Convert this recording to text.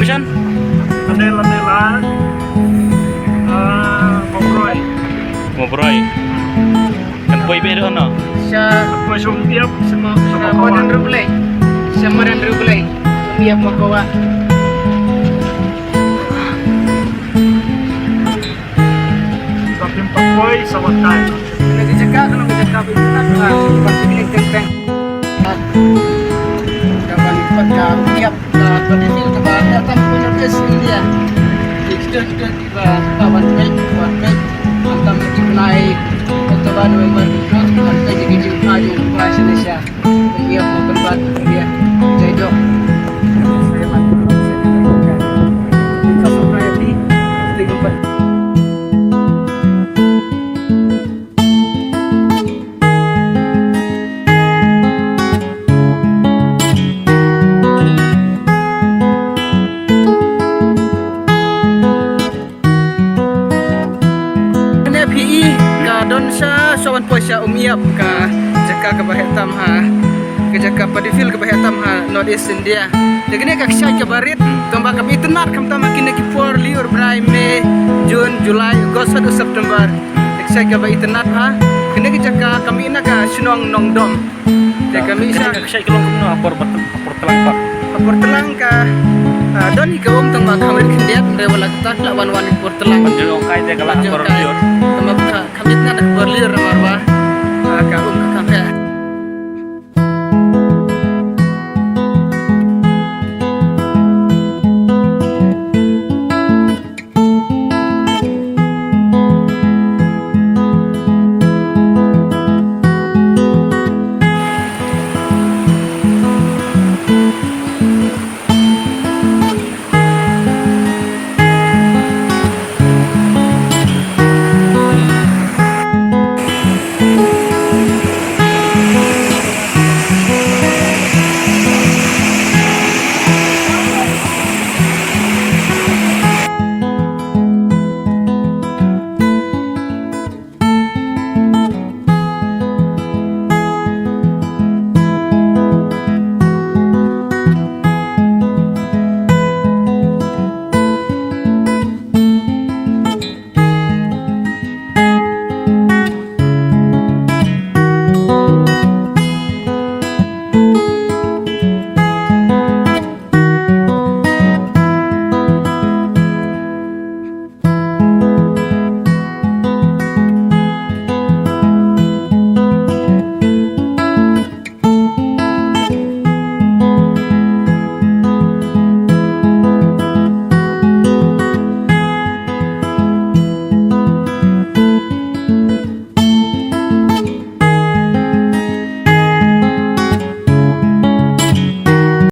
Kanisan? Landai-landai ngobrol. Ngobrol. Kan boy bedo no. Siya Apa sumpiap sama siya modern rubulay. Siya modern rubulay. Biyak magawa. tapi pakoy sa wakan. Nagjaga ka lang nagjaga ko ito na pagpiling teng-teng. Kapan pagka biyak na pagpiling ka ba datang po na bes India. Kita tiba kawan baik antam dikenai Oktober November Februari kita jadi aju bahasa Indonesia. Biyak mau tempat dia jadok. Saya mantap. Kalau berarti tinggal PI ka don sa sawan po siya umiap ka jaka ka bahetam ha ka jaka padifil ka bahetam ha North East India jadi ne ka kshay ka barit tamba ka itnar kam tama kine ki for liur brai Mei June July August atau September kshay ka ba itnar ha kine ki jaka kami na ka sunong nongdom jadi kami sa Saya kelong kuno apor telang pak. apor telang ka don ika tang ba kamar kindiat rewala tak lawan wan apor telang Panjang kai dia kalah apor liur. Kamit na nakborlir marwa ka ka kafe